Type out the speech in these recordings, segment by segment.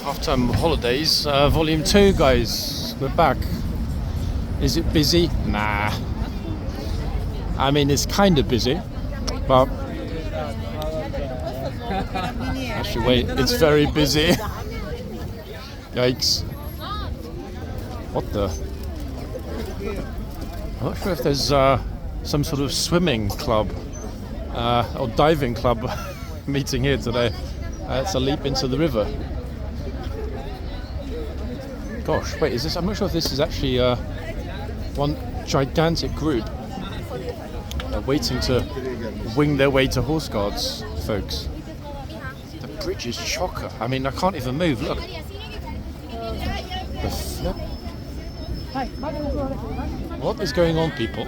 Half-term holidays, volume 2, guys. We're back. Is it busy? Nah. I mean, it's kind of busy, but actually, wait, it's very busy. Yikes. What the? I'm not sure if there's some sort of swimming club or diving club meeting here today. It's a leap into the river. Gosh, wait, is this? I'm not sure if this is actually one gigantic group waiting to wing their way to horseguards, folks. The bridge is chocker. I mean, I can't even move. Look. The flip. What is going on, people?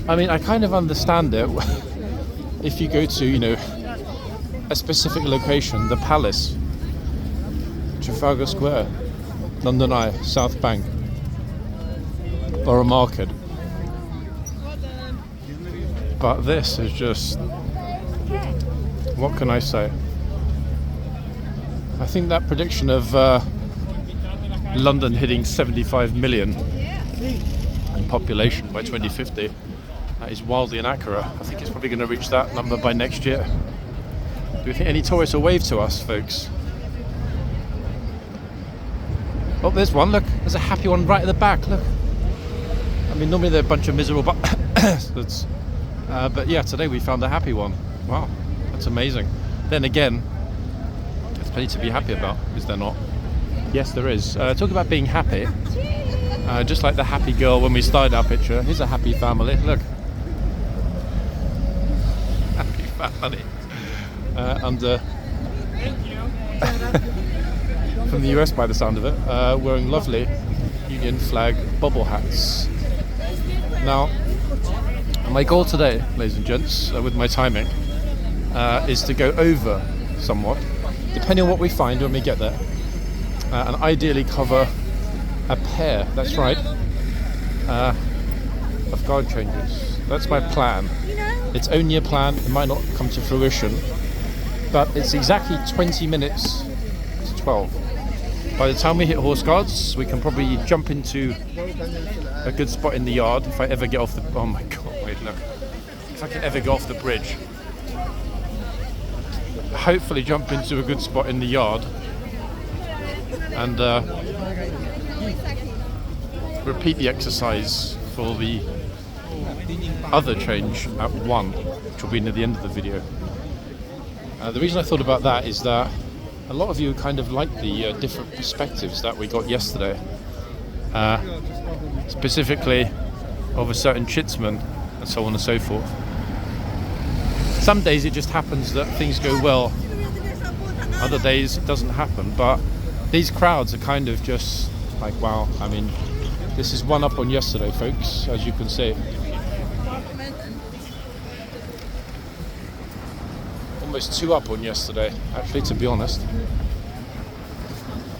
I mean, I kind of understand it if you go to, you know, a specific location, the Palace, Trafalgar Square, London Eye, South Bank, Borough Market. But this is just, what can I say? I think that prediction of London hitting 75 million in population by 2050 is wildly inaccurate. I think it's probably going to reach that number by next year. Do you think any tourists will wave to us, folks? Oh, there's one, look. There's a happy one right at the back, look. I mean, normally they're a bunch of miserable bastards. But yeah, today we found a happy one. Wow, that's amazing. Then again, there's plenty to be happy about, is there not? Yes, there is. Talk about being happy. Just like the happy girl when we started our picture. Here's a happy family, look. Happy family. And from the US by the sound of it, wearing lovely Union flag bobble hats. Now, my goal today, ladies and gents, with my timing, is to go over somewhat, depending on what we find when we get there, and ideally cover a pair, that's right, of guard changes. That's my plan. It's only a plan, it might not come to fruition, but it's exactly 20 minutes to 12. By the time we hit horseguards, we can probably jump into a good spot in the yard if I ever get off the... Oh my god, wait, look. If I can ever get off the bridge. Hopefully jump into a good spot in the yard and repeat the exercise for the other change at 1, which will be near the end of the video. The reason I thought about that is that a lot of you kind of like the different perspectives that we got yesterday, specifically of a certain chitsman and so on and so forth. Some days it just happens that things go well, other days it doesn't happen, but these crowds are kind of just like, wow, I mean, this is one up on yesterday, folks, as you can see. Almost 2 up on yesterday, actually, to be honest.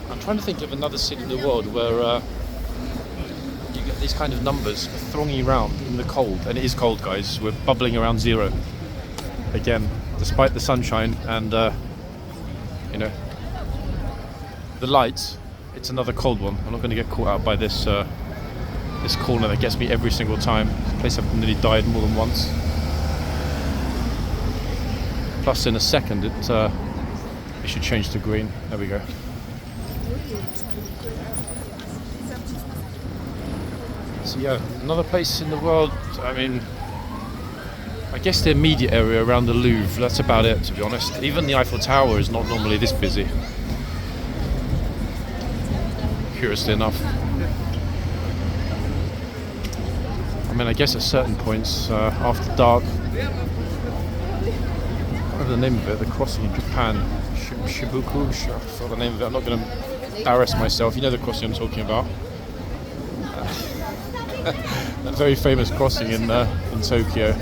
I'm trying to think of another city in the world where you get these kind of numbers thronging around in the cold, and it is cold, guys. We're bubbling around 0 again, despite the sunshine and you know, the lights. It's another cold one. I'm not going to get caught out by this this corner that gets me every single time. This place I've nearly died more than once. Plus, in a second, it should change to green. There we go. So yeah, another place in the world. I mean, I guess the immediate area around the Louvre. That's about it, to be honest. Even the Eiffel Tower is not normally this busy. Curiously enough. I mean, I guess at certain points after dark. The name of it, the crossing in Japan, Shibuku, I forgot the name of it. I'm not going to embarrass myself. You know the crossing I'm talking about. That very famous crossing in Tokyo.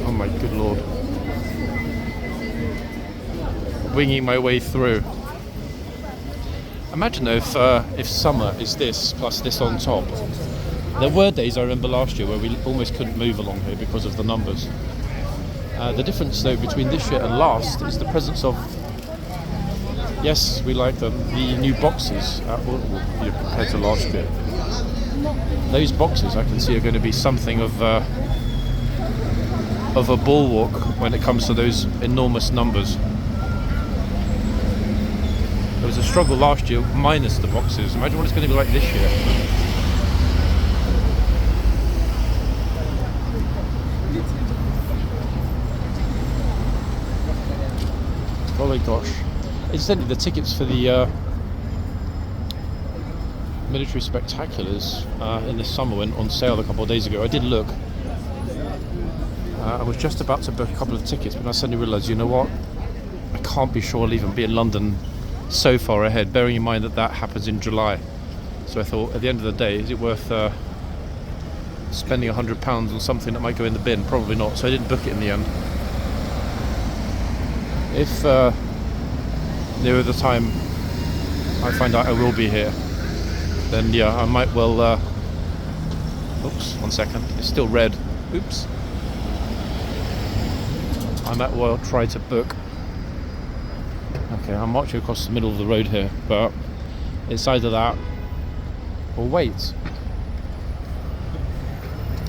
Oh my good lord. Winging my way through. Imagine if summer is this plus this on top. There were days I remember last year where we almost couldn't move along here because of the numbers. The difference though between this year and last is the presence of, yes, we like them, the new boxes compared to last year. Those boxes I can see are going to be something of a bulwark when it comes to those enormous numbers. There was a struggle last year minus the boxes. Imagine what it's going to be like this year. Oh my gosh. Incidentally, the tickets for the military spectaculars in the summer went on sale a couple of days ago. I did look. I was just about to book a couple of tickets, but I suddenly realised, you know what? I can't be sure I'll even be in London so far ahead, bearing in mind that happens in July. So I thought, at the end of the day, is it worth spending £100 on something that might go in the bin? Probably not, so I didn't book it in the end. If nearer the time I find out I will be here, then yeah, I might well oops, 1 second, it's still red, oops. I might well try to book. Okay, I'm marching across the middle of the road here, but it's either that or wait.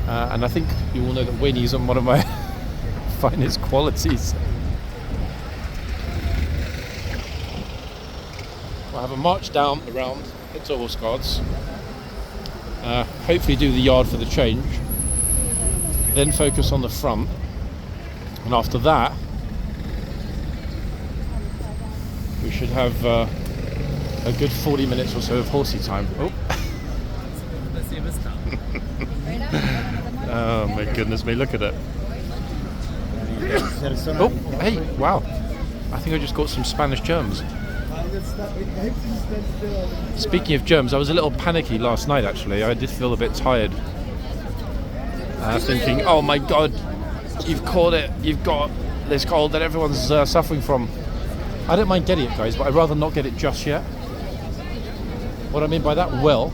And I think you all know that Winnie's on one of my finest qualities. I'll have a march down around into horseguards, hopefully do the yard for the change, then focus on the front, and after that we should have a good 40 minutes or so of horsey time. Oh. Oh my goodness me, look at it. Oh, hey, wow. I think I just got some Spanish germs. Speaking of germs, I was a little panicky last night actually. I did feel a bit tired. Thinking, oh my god, you've caught it. You've got this cold that everyone's suffering from. I don't mind getting it, guys, but I'd rather not get it just yet. What I mean by that, well,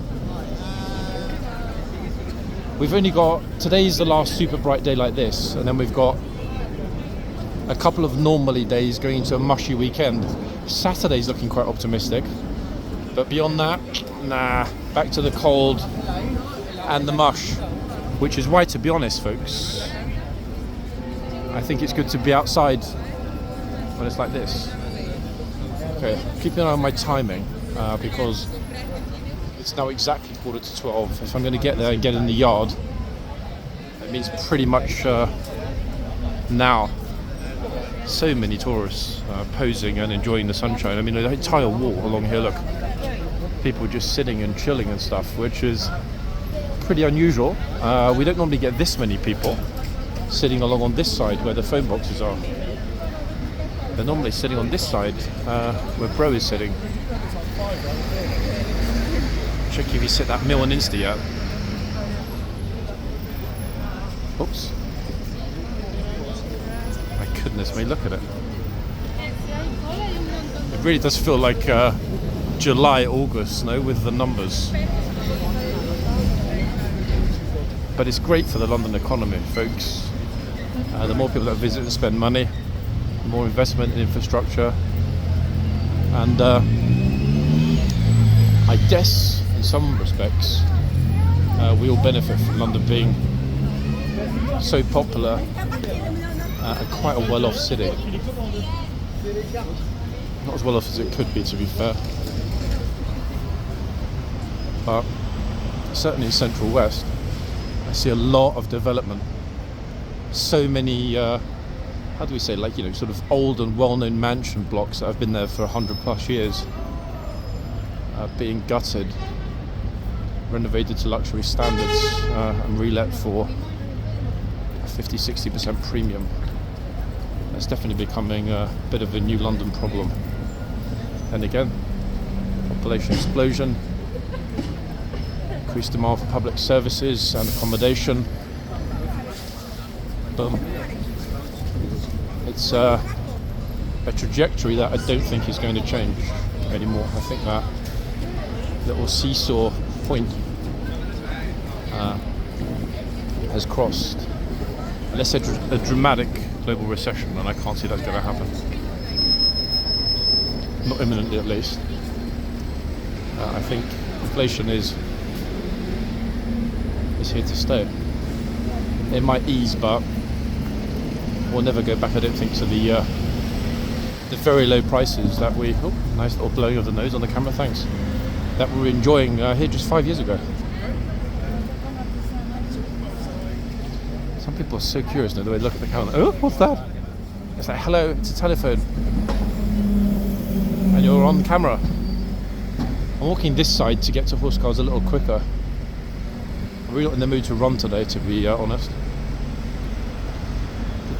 we've only got, today's the last super bright day like this, and then we've got a couple of normally days going into a mushy weekend. Saturday's looking quite optimistic, but beyond that, nah, back to the cold and the mush, which is why, to be honest, folks, I think it's good to be outside when it's like this. Okay, keep an eye on my timing, because it's now exactly 11:45. If I'm going to get there and get in the yard, it means pretty much now. So many tourists posing and enjoying the sunshine. I mean, the entire wall along here, look, people just sitting and chilling and stuff, which is pretty unusual. We don't normally get this many people sitting along on this side where the phone boxes are. They're normally sitting on this side where Bro is sitting. Check if he's hit that mill and Insta yet. Oops. Goodness me, look at it. It really does feel like July, August, no, with the numbers. But it's great for the London economy, folks. The more people that visit and spend money, the more investment in infrastructure. And I guess, in some respects, we all benefit from London being so popular. And quite a well-off city. Not as well-off as it could be, to be fair. But certainly in Central West, I see a lot of development. So many, how do we say, like, you know, sort of old and well-known mansion blocks that have been there for 100+ years, being gutted, renovated to luxury standards, and relet for 50-60% premium. It's definitely becoming a bit of a new London problem. And again, population explosion, increased demand for public services and accommodation. Boom. It's a trajectory that I don't think is going to change anymore. I think that little seesaw point has crossed, let's say, a dramatic global recession, and I can't see that's going to happen. Not imminently, at least. I think inflation is here to stay. It might ease, but we'll never go back, I don't think, to the very low prices that we... Oh, nice little blowing of the nose on the camera, thanks. That we were enjoying here just 5 years ago. Some people are so curious now, the way they look at the camera. Oh, what's that? It's like, hello, it's a telephone. And you're on camera. I'm walking this side to get to Horseguards a little quicker. I'm really not in the mood to run today, to be honest.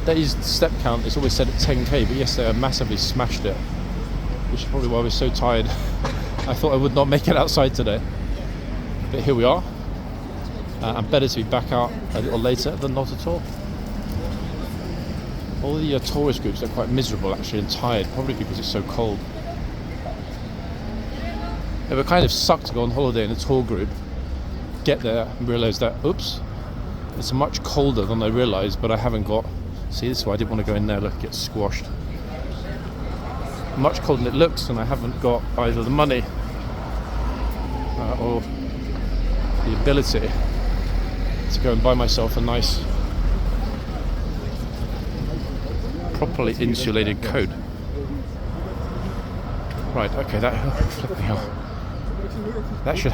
The day's step count is always set at 10k, but yesterday I massively smashed it, which is probably why I was so tired. I thought I would not make it outside today, but here we are. And better to be back out a little later than not at all. All the tourist groups are quite miserable actually and tired, probably because it's so cold. It would kind of suck to go on holiday in a tour group, get there and realise that, oops, it's much colder than I realised, but I haven't got... See, this is why I didn't want to go in there, look, get squashed. Much colder than it looks, and I haven't got either the money or the ability to go and buy myself a nice, properly insulated coat. Right, okay, that should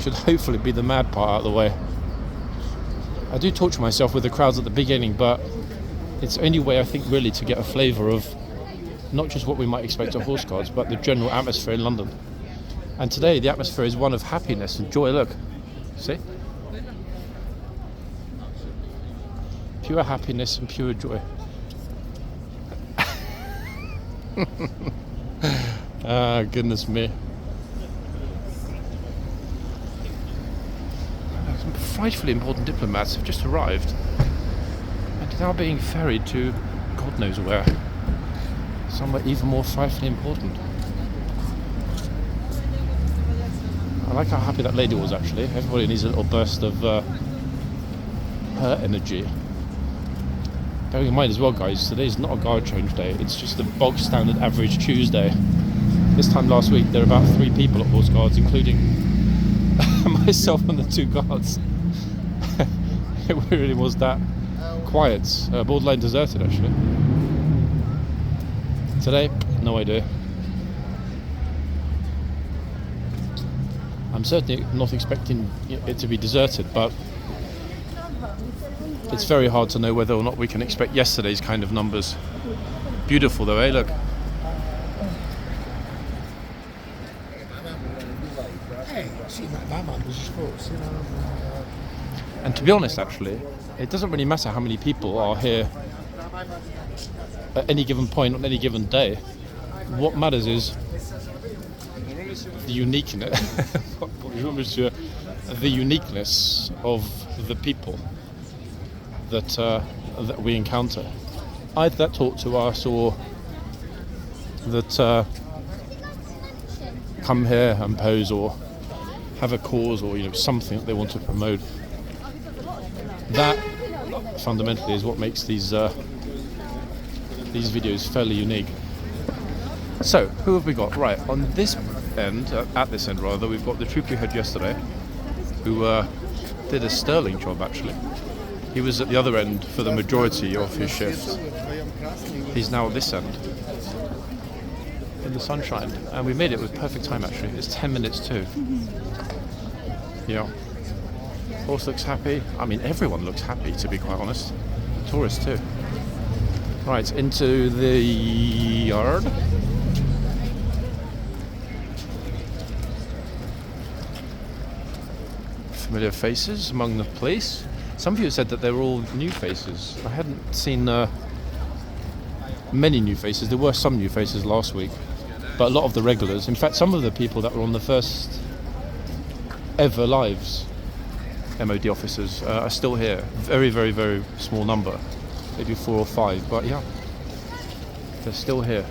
should hopefully be the mad part out of the way. I do torture myself with the crowds at the beginning, but it's the only way I think really to get a flavour of not just what we might expect at Horseguards, but the general atmosphere in London. And today the atmosphere is one of happiness and joy. Look, see? Pure happiness and pure joy. Ah, goodness me. Some frightfully important diplomats have just arrived and are now being ferried to God knows where. Somewhere even more frightfully important. I like how happy that lady was actually. Everybody needs a little burst of her energy. Bearing in mind as well, guys, today's not a guard change day, it's just a bog standard average Tuesday. This time last week there were about 3 people at Horseguards, including myself and the 2 guards. It really was that quiet, borderline deserted actually. Today, no idea. I'm certainly not expecting it to be deserted, but it's very hard to know whether or not we can expect yesterday's kind of numbers. Beautiful though, eh? Look. And to be honest, actually, it doesn't really matter how many people are here at any given point on any given day. What matters is the uniqueness, the uniqueness of the people that we encounter, either that talk to us or that come here and pose or have a cause or something that they want to promote. That fundamentally is what makes these videos fairly unique. So, who have we got? Right, on this end, at this end rather, we've got the troop we had yesterday, who did a sterling job actually. He was at the other end for the majority of his shift. He's now at this end, in the sunshine, and we made it with perfect time actually. It's 10 minutes to. Yeah. Horse looks happy. I mean, everyone looks happy, to be quite honest. Tourists too. Right, into the yard. Familiar faces among the police. Some of you said that they were all new faces. I hadn't seen many new faces. There were some new faces last week, but a lot of the regulars. In fact, some of the people that were on the first ever lives, MOD officers, are still here. Very, very, very small number. Maybe 4 or 5, but yeah, they're still here.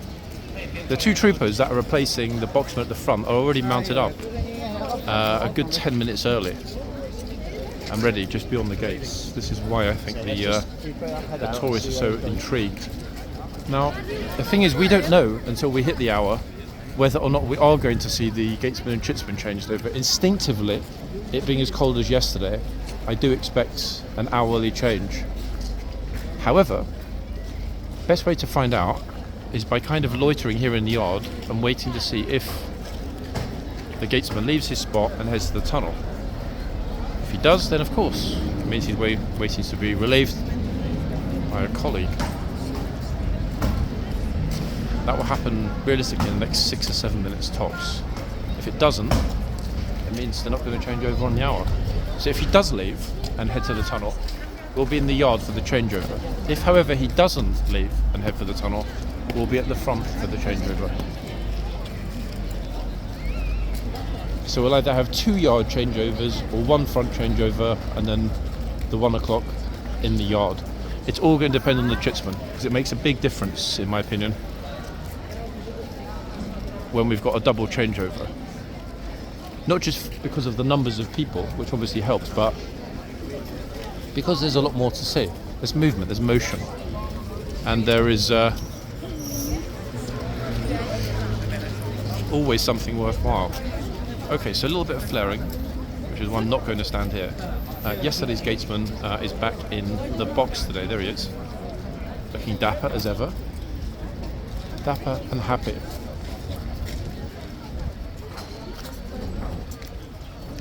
The 2 troopers that are replacing the boxman at the front are already mounted up a good 10 minutes early. and ready just beyond the gates. This is why I think the tourists are so intrigued. Now, the thing is, we don't know until we hit the hour whether or not we are going to see the gatesmen and chitsmen changed over. Instinctively, it being as cold as yesterday, I do expect an hourly change. However, best way to find out is by kind of loitering here in the yard and waiting to see if the gatesman leaves his spot and heads to the tunnel. If he does, then of course it means he's waiting to be relieved by a colleague. That will happen realistically in the next 6 or 7 minutes tops. If it doesn't, it means they're not going to change over on the hour. So if he does leave and head to the tunnel, we'll be in the yard for the changeover. If, however, he doesn't leave and head for the tunnel, we'll be at the front for the changeover. So we'll either have 2 yard changeovers or 1 front changeover and then the 1 o'clock in the yard. It's all going to depend on the chitsman, because it makes a big difference, in my opinion, when we've got a double changeover. Not just because of the numbers of people, which obviously helps, but because there's a lot more to see. There's movement, there's motion, and there is always something worthwhile. Okay, so a little bit of flaring, which is why I'm not going to stand here. Yesterday's gatesman is back in the box today. There he is, looking dapper as ever. Dapper and happy.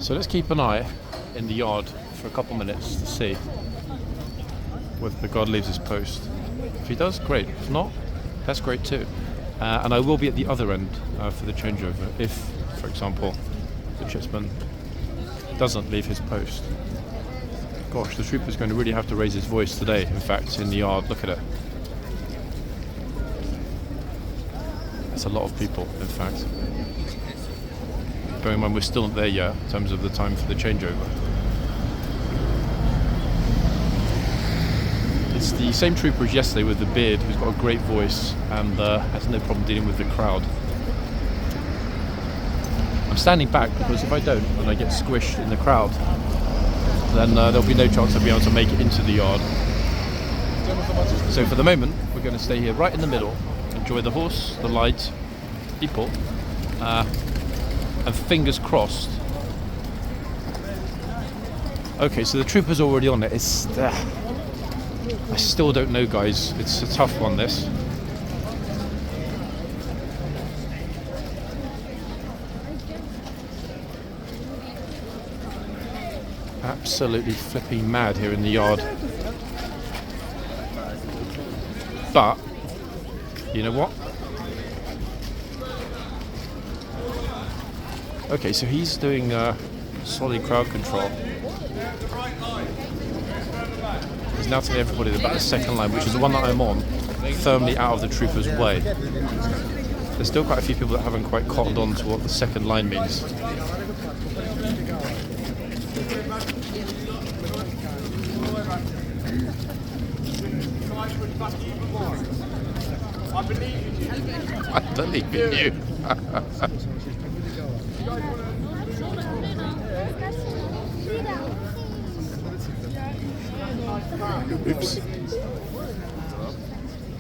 So let's keep an eye in the yard for a couple minutes to see whether the guard leaves his post. If he does, great. If not, that's great too. And I will be at the other end for the changeover if, for example, the chitsman doesn't leave his post. Gosh, the trooper's going to really have to raise his voice today, in fact, in the yard. Look at it. That's a lot of people, in fact. Bearing in mind we're still not there yet in terms of the time for the changeover. It's the same trooper as yesterday with the beard, who's got a great voice and has no problem dealing with the crowd. I'm standing back because if I don't and I get squished in the crowd, then there'll be no chance I'll be able to make it into the yard. So for the moment, we're going to stay here right in the middle, enjoy the horse, the light, people, and fingers crossed. Okay, so the trooper's already on it. It's I still don't know, guys. It's a tough one, this. Absolutely flipping mad here in the yard. But you know what? Okay, so he's doing solid crowd control. He's now telling everybody about the second line, which is the one that I'm on, firmly out of the trooper's way. There's still quite a few people that haven't quite cottoned on to what the second line means. I believe in you. Oops.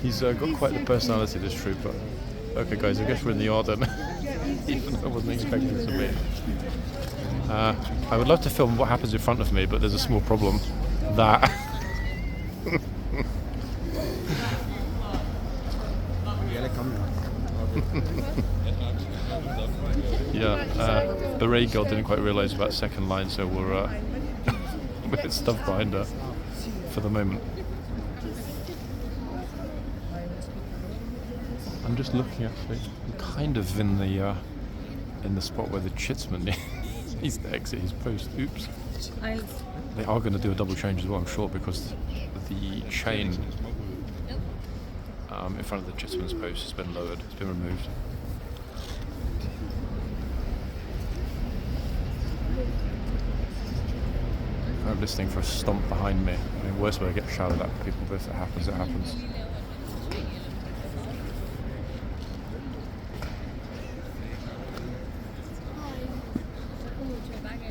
He's got quite the personality, this trooper. Okay guys, I guess we're in the yard then. Even though I wasn't expecting to be. I would love to film what happens in front of me, but there's a small problem. That yeah, Parade girl didn't quite realise about second line, so we're a bit stuffed behind her for the moment. I'm just looking actually. I'm kind of in the spot where the chitsman needs to exit his post. Oops. They are going to do a double change as well, I'm sure, because the chain in front of the chitsman's post has been lowered. It's been removed. I'm listening for a stomp behind me. I mean, worst way I get shouted at people, but if it happens, it happens.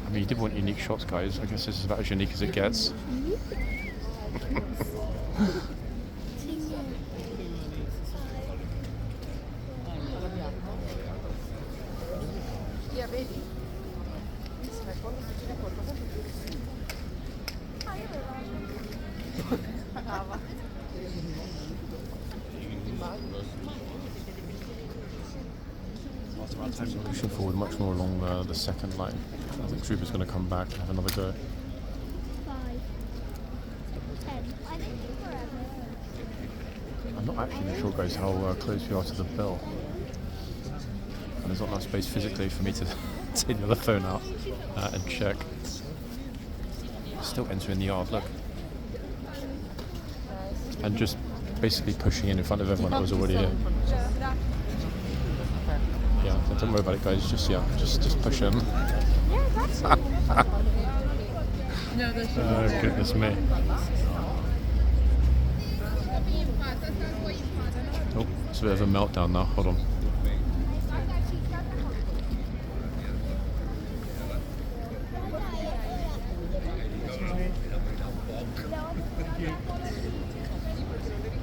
I mean, you did want unique shots, guys. I guess this is about as unique as it gets. Pushing forward much more along the second line. I think Trooper's going to come back and have another go. 5, 10. I think forever. I'm not actually sure, guys, how close we are to the bell. And there's not enough space physically for me to take the other phone out and check. Still entering the yard, look. And just basically pushing in front of everyone that was already here. Yeah, don't worry about it, guys. Just push in. Oh, goodness me. Oh, it's a bit of a meltdown now. Hold on.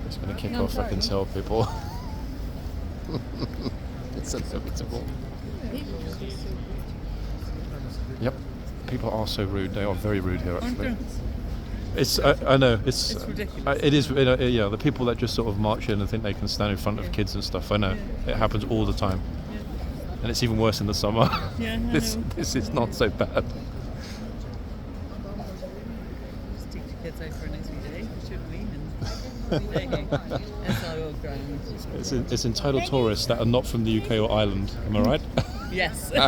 It's going to kick off, I can tell people. It's inevitable. Yep, people are so rude. They are very rude here, actually. It's I know it's ridiculous. It is yeah. The people that just sort of march in and think they can stand in front of kids and stuff. I know it happens all the time, and it's even worse in the summer. Yeah, this is not so bad. Just take the kids out for a nice wee day, shouldn't we? And it's all grand. It's entitled tourists that are not from the UK or Ireland. Am I right? Yes. We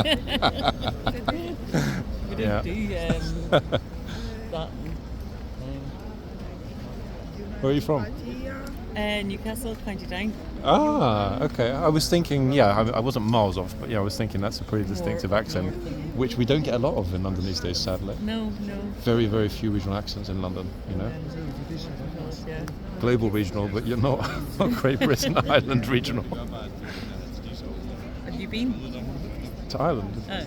didn't do that. Where are you from? Newcastle, County Down. Ah, okay. I was thinking, I wasn't miles off, but I was thinking that's a pretty distinctive accent, which we don't get a lot of in London these days, sadly. No. Very, very few regional accents in London, you know. Yeah. Global regional, but you're not Great Britain Ireland regional. Have you been? To Ireland? Oh.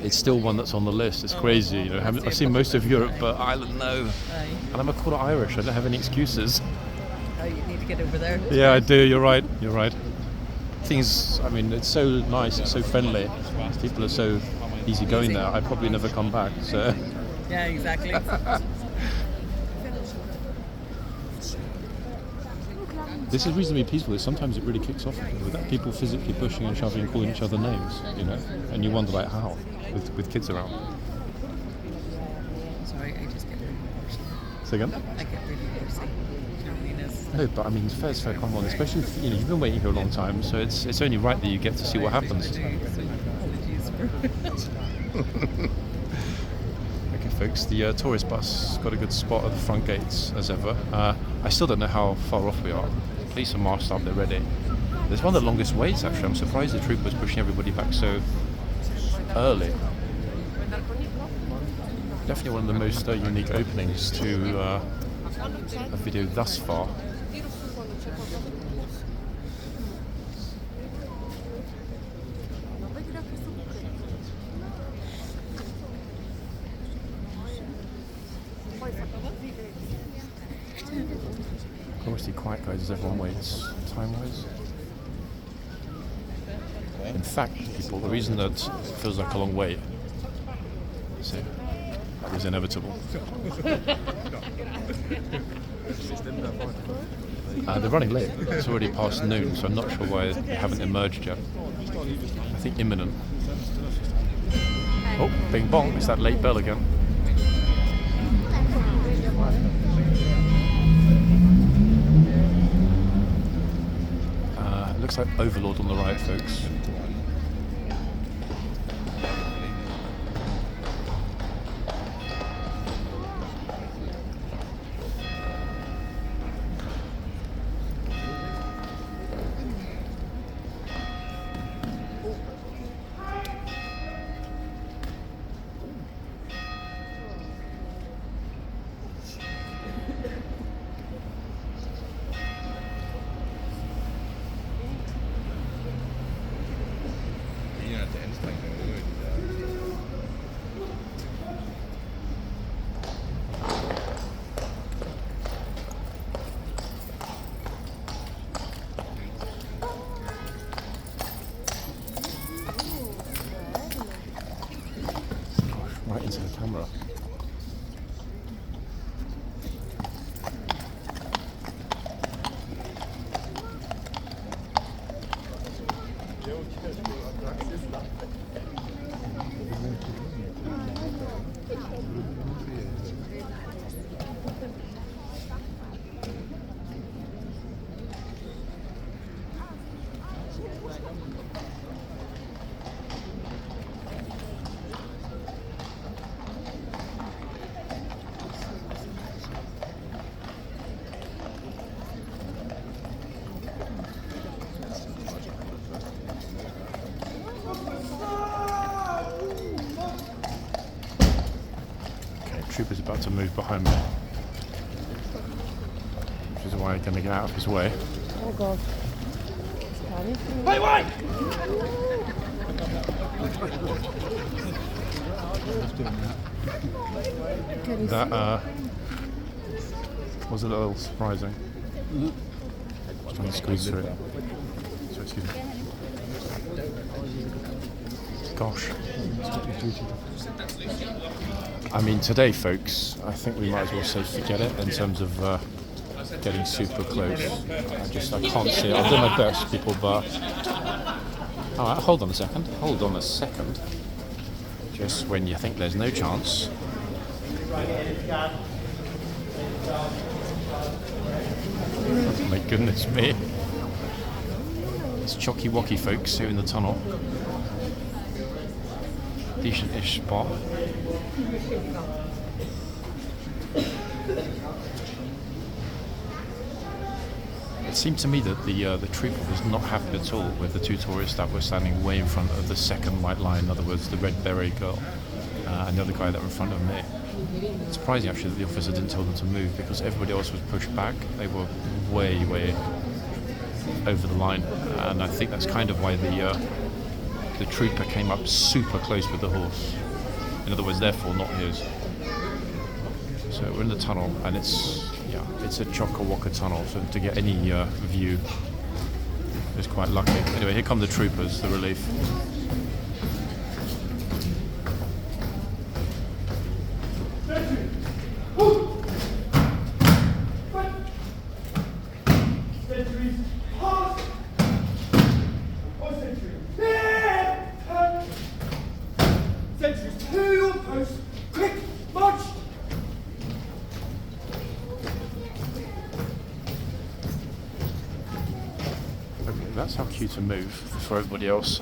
It's still one that's on the list. It's crazy, you know. I've seen most of Europe, but Ireland, no. Aye. And I'm a quarter Irish. I don't have any excuses. Oh, you need to get over there. Yeah, I do. You're right. Things. I mean, it's so nice. It's so friendly. People are so easygoing there. I'd probably never come back. So. Yeah, exactly. This is reasonably peaceful. Sometimes it really kicks off with people physically pushing and shoving and calling each other names, you know. And you wonder, like, how with kids around. Sorry, I just get really horsey. Say again? I get really horsey. No, but I mean, fair's fair. Come on, especially if, you know, you've been waiting here a long time, so it's only right that you get to see what happens. Apologies for Okay, folks, the tourist bus got a good spot at the front gates as ever. I still don't know how far off we are. The police are masked up, they're ready. There's one of the longest waits, actually. I'm surprised the troop was pushing everybody back so early. Definitely one of the most unique openings to a video thus far. Obviously quiet, guys, as everyone waits time-wise. In fact, people, the reason that it feels like a long wait, so that was inevitable. They're running late. It's already past noon, so I'm not sure why they haven't emerged yet. I think imminent. Oh, bing bong, it's that late bell again. Looks like Overlord on the right, folks. about to move behind me, which is why I'm going to get out of his way. Oh God. That was a little surprising. Just trying to squeeze through it. So, excuse me. Gosh. I mean, today, folks, I think we might as well say forget it in terms of getting super close. I can't see it. I'll do my best, people, but... Alright, hold on a second. Hold on a second. Just when you think there's no chance. Oh my goodness me. It's chocky-wocky, folks, here in the tunnel. Decent-ish spot. It seemed to me that the trooper was not happy at all with the two tourists that were standing way in front of the second white line, in other words, the red beret girl and the other guy that were in front of me. It's surprising actually that the officer didn't tell them to move, because everybody else was pushed back. They were way over the line, and I think that's kind of why the trooper came up super close with the horse. In other words, therefore not his. So we're in the tunnel, and it's a chock-a-wocka tunnel, so to get any view is quite lucky. Anyway, here come the troopers, the relief. That's how cue to move before everybody else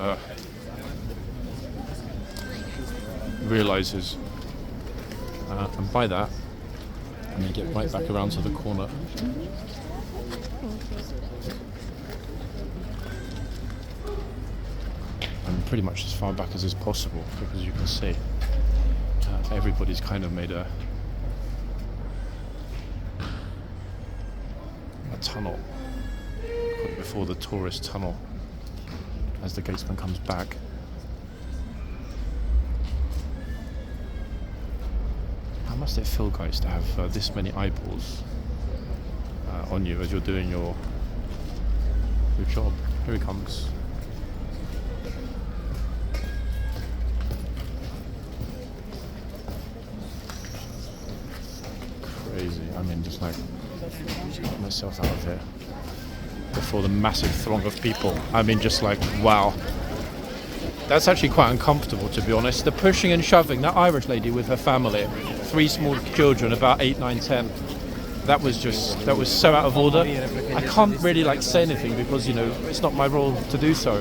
realises. And by that, I'm going to get right back around to the corner. And pretty much as far back as is possible, because you can see everybody's kind of made a tunnel before the tourist tunnel as the gatesman comes back. How must it feel, guys, to have this many eyeballs on you as you're doing your job? Here he comes. Crazy. I mean, just like get myself out of here before the massive throng of people. I mean, just like, wow. That's actually quite uncomfortable, to be honest. The pushing and shoving, that Irish lady with her family, 3 small children, about 8, 9, 10. That was so out of order. I can't really say anything because, it's not my role to do so.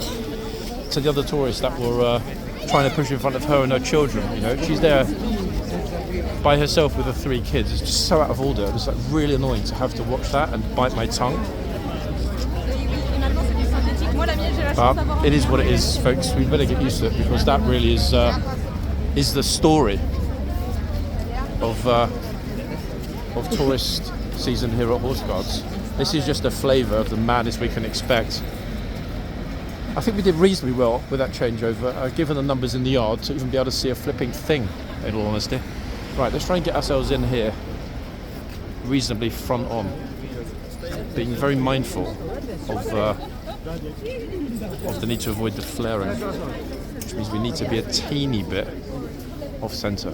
To the other tourists that were trying to push in front of her and her children, she's there by herself with her 3 kids. It's just so out of order. It was really annoying to have to watch that and bite my tongue. But it is what it is, folks. We better get used to it, because that really is the story of tourist season here at Horseguards. This is just a flavour of the madness we can expect. I think we did reasonably well with that changeover, given the numbers in the yard, to even be able to see a flipping thing, in all honesty. Right, let's try and get ourselves in here reasonably front on, being very mindful of the need to avoid the flaring, which means we need to be a teeny bit off centre.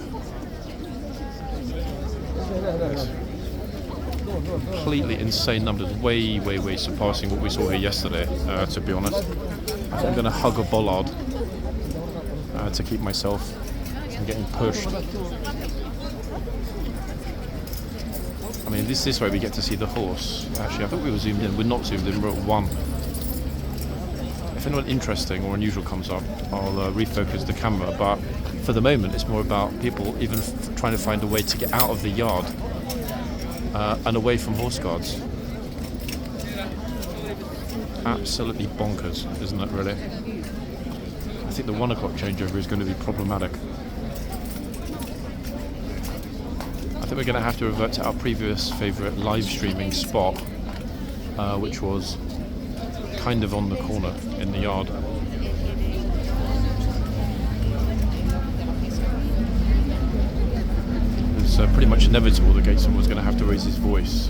Completely insane numbers, way surpassing what we saw here yesterday, to be honest. I think I'm going to hug a bollard to keep myself from getting pushed. I mean, this way we get to see the horse. Actually, I thought we were zoomed in. We're not zoomed in, we're at 1. If anyone interesting or unusual comes up, I'll refocus the camera, but for the moment it's more about people even trying to find a way to get out of the yard and away from Horseguards. Absolutely bonkers, isn't it, really? I think the 1 o'clock changeover is going to be problematic. I think we're going to have to revert to our previous favourite live streaming spot, which was kind of on the corner in the yard. It was pretty much inevitable the gatesman was going to have to raise his voice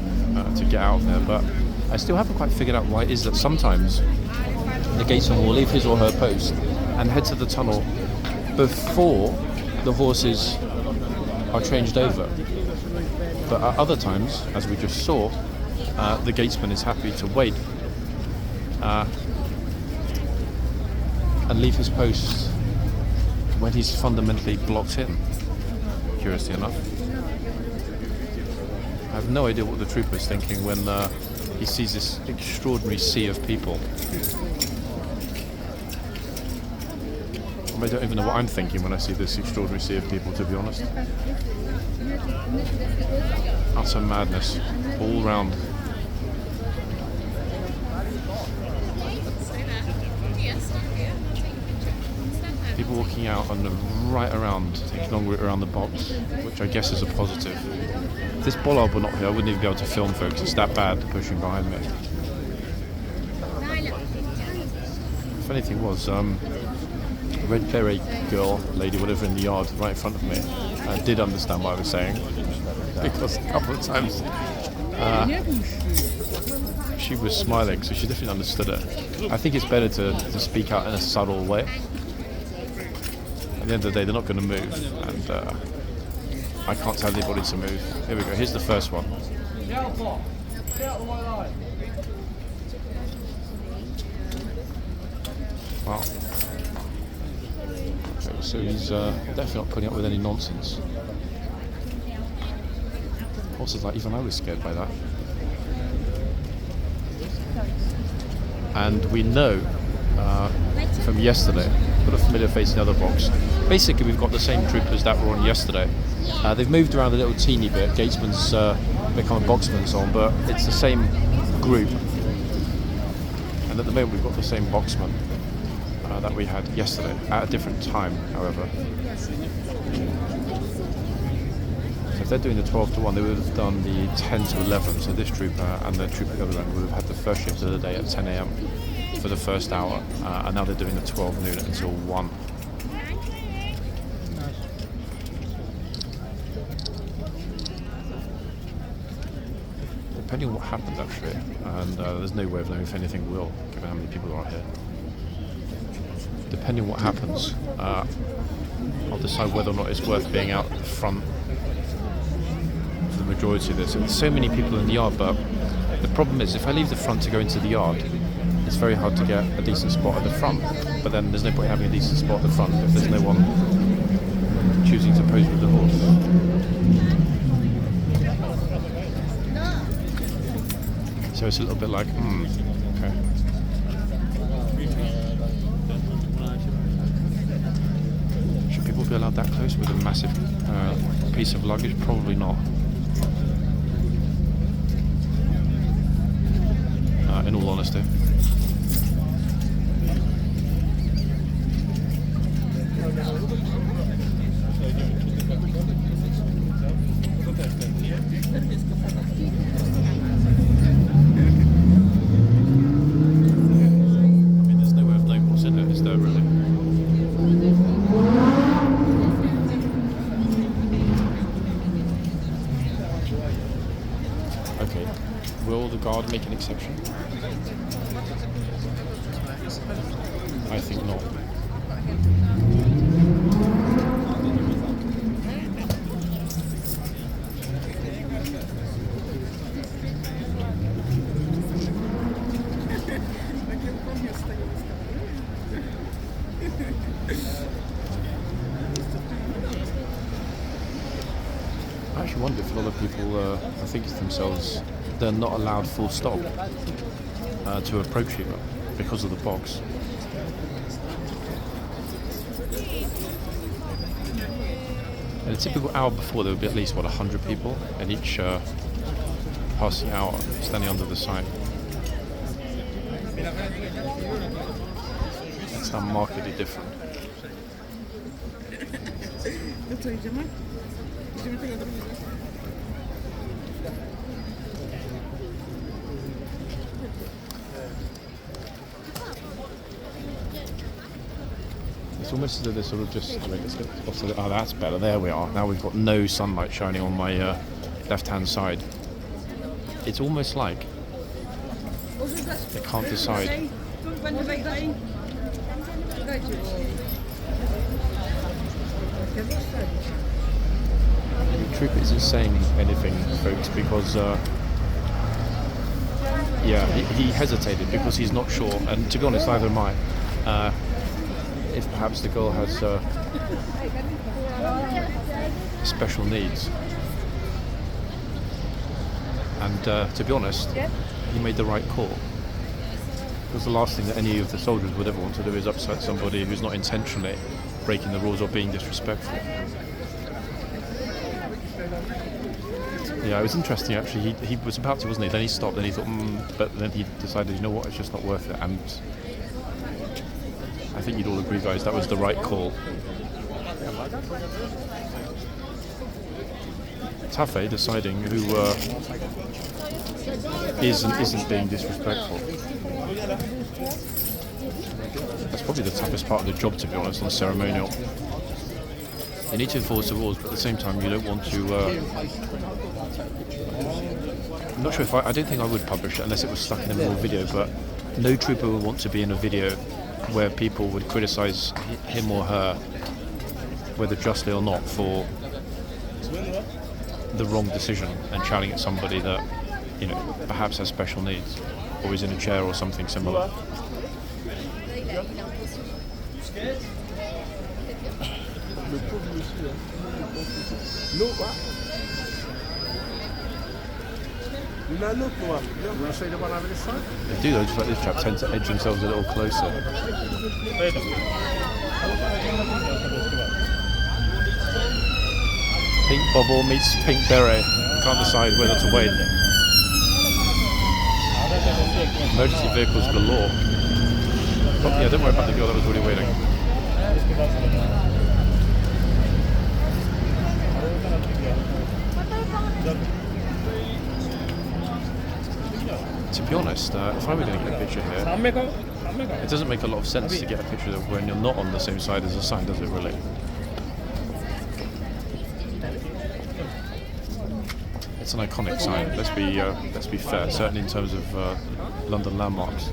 to get out of there, but I still haven't quite figured out why it is that sometimes the gatesman will leave his or her post and head to the tunnel before the horses are changed over. But at other times, as we just saw, the gatesman is happy to wait and leave his post when he's fundamentally blocked in, curiously enough. I have no idea what the trooper's thinking when he sees this extraordinary sea of people. I don't even know what I'm thinking when I see this extraordinary sea of people, to be honest. Utter madness all round. People walking out and right around, taking a long route around the box, which I guess is a positive. If this bollard were not here, I wouldn't even be able to film, folks. It's that bad pushing behind me. If anything was, red beret girl, lady, whatever, in the yard right in front of me did understand what I was saying, because a couple of times she was smiling, so she definitely understood it. I think it's better to speak out in a subtle way. At the end of the day, they're not going to move, and I can't tell anybody to move. Here we go, here's the first one. Wow. So he's definitely not putting up with any nonsense. Also, like, even I was scared by that. And we know from yesterday, got a familiar face in the other box. Basically, we've got the same troopers that were on yesterday. They've moved around a little teeny bit. Gatesman's become a boxman and so on, but it's the same group. And at the moment, we've got the same boxman that we had yesterday, at a different time, however. So if they're doing the 12 to 1, they would have done the 10 to 11, so this trooper and the trooper at the other end would have had the first shift of the day at 10 a.m. for the first hour, and now they're doing the 12 noon until 1. Depending on what happens, actually, and there's no way of knowing if anything will, given how many people are here. Depending on what happens, I'll decide whether or not it's worth being out the front for the majority of this. There's so many people in the yard, but the problem is if I leave the front to go into the yard, it's very hard to get a decent spot at the front. But then there's no point having a decent spot at the front if there's no one choosing to pose with the horse. So it's a little bit like, okay. Should people be allowed that close with a massive piece of luggage? Probably not. In all honesty. Guard make an exception? I think not. I actually wonder if a lot of people are thinking to themselves, they're not allowed full stop to approach you because of the box. In a typical hour before, there would be at least, 100 people in each passing hour standing under the sign. It's now markedly different. It's almost as though they're sort of just. Wait, let's get off the, oh, that's better. There we are. Now we've got no sunlight shining on my left-hand side. It's almost like they can't decide. The trooper isn't saying anything, folks, because yeah, he hesitated because he's not sure, and to be honest, neither am I. If perhaps the girl has special needs, and to be honest, he made the right call. Because the last thing that any of the soldiers would ever want to do is upset somebody who's not intentionally breaking the rules or being disrespectful. Yeah, it was interesting actually. He was about to, wasn't he? Then he stopped, then he thought, but then he decided, you know what, it's just not worth it. And I think you'd all agree, guys, that was the right call. Tough, eh? Deciding who is and isn't being disrespectful. That's probably the toughest part of the job, to be honest, on ceremonial. You need to enforce the rules, but at the same time, you don't want to. I'm not sure if I don't think I would publish it unless it was stuck in a raw video, but no trooper would want to be in a video where people would criticise him or her, whether justly or not, for the wrong decision and shouting at somebody that, you know, perhaps has special needs or is in a chair or something similar. They do though, just like this chap tend to edge themselves a little closer. Pink bobble meets pink beret. Can't decide whether to wait. Emergency vehicles galore. Oh, yeah, don't worry about the girl that was already waiting. To be honest, if I were going to get a picture here, it doesn't make a lot of sense to get a picture when you're not on the same side as the sign, does it really? It's an iconic sign. Let's be fair, certainly in terms of London landmarks.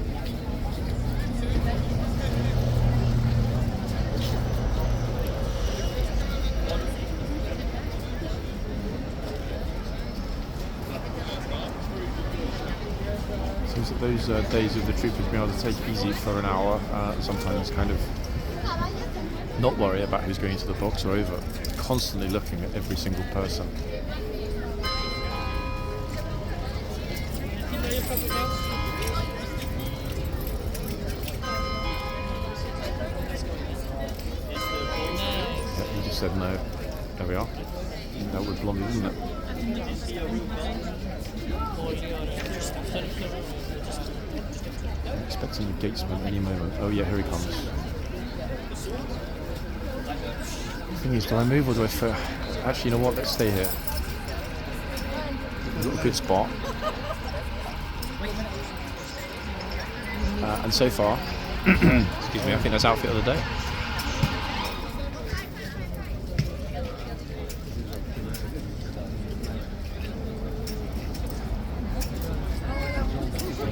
Seems that those days of the troopers being able to take easy for an hour, sometimes kind of not worry about who's going into the box or over, constantly looking at every single person. Yeah, he just said no. There we are. That was Blondie, isn't it? I'm expecting the gatesman any moment. Oh yeah, here he comes. The thing is, do I move or do I fail? Actually, you know what? Let's stay here. We've got a good spot. And so far, excuse me, I think that's outfit of the day.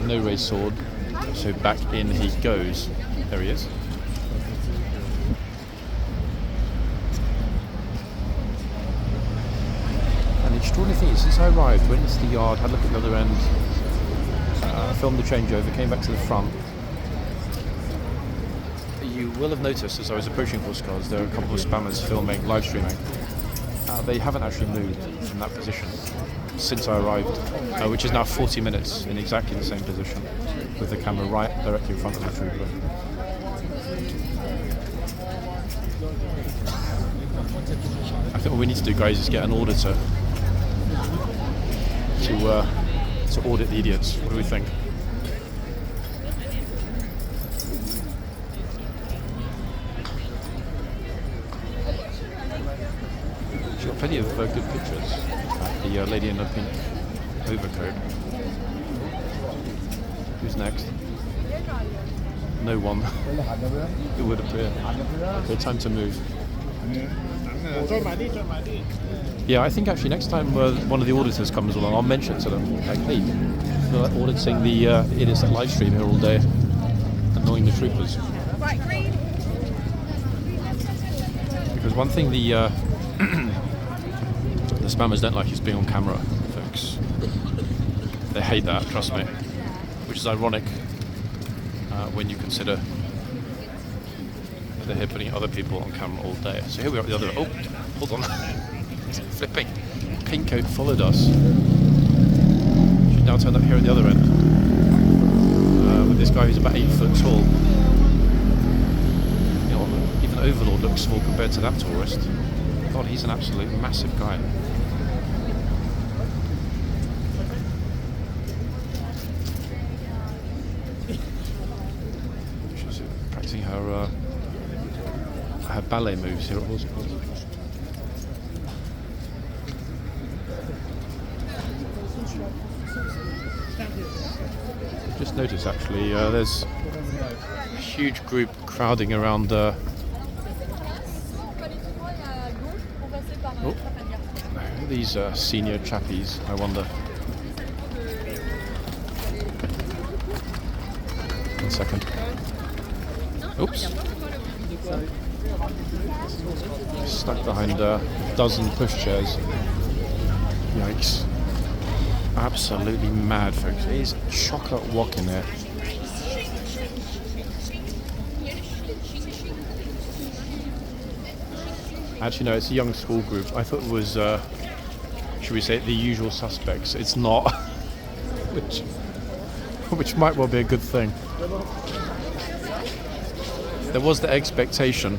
No raised sword, so back in he goes. There he is. And the extraordinary thing is, since I arrived, went into the yard, had a look at the other end, filmed the changeover, came back to the front. You will have noticed as I was approaching horseguards, there are a couple of spammers filming, live streaming. They haven't actually moved from that position since I arrived, which is now 40 minutes in exactly the same position, with the camera right directly in front of the trooper. I think what we need to do, guys, is get an auditor to audit the idiots. What do we think? She's got plenty of good pictures. The lady in the pink overcoat. Who's next? no one, it would appear. Okay, time to move. Yeah, I think actually next time one of the auditors comes along, I'll mention it to them. Like, hey, they're like auditing the innocent live stream here all day, annoying the troopers. Because one thing the the spammers don't like is being on camera, folks. They hate that, trust me. Which is ironic when you consider they're here putting other people on camera all day. So here we are at the other. Oh, hold on. It's flipping. Pink coat followed us. She's now turned up here at the other end. With this guy who's about 8 foot tall. You know, even Overlord looks small compared to that tourist. God, he's an absolute massive guy. She's practicing her ballet moves here at Horseguards. Just noticed actually, there's a huge group crowding around. Oh, these senior chappies, I wonder. 1 second. Oops. Stuck behind a dozen pushchairs. Yikes. Absolutely mad, folks. It is chocolate walk in there. Actually, no, it's a young school group. I thought it was, should we say, the usual suspects. It's not. which might well be a good thing. There was the expectation.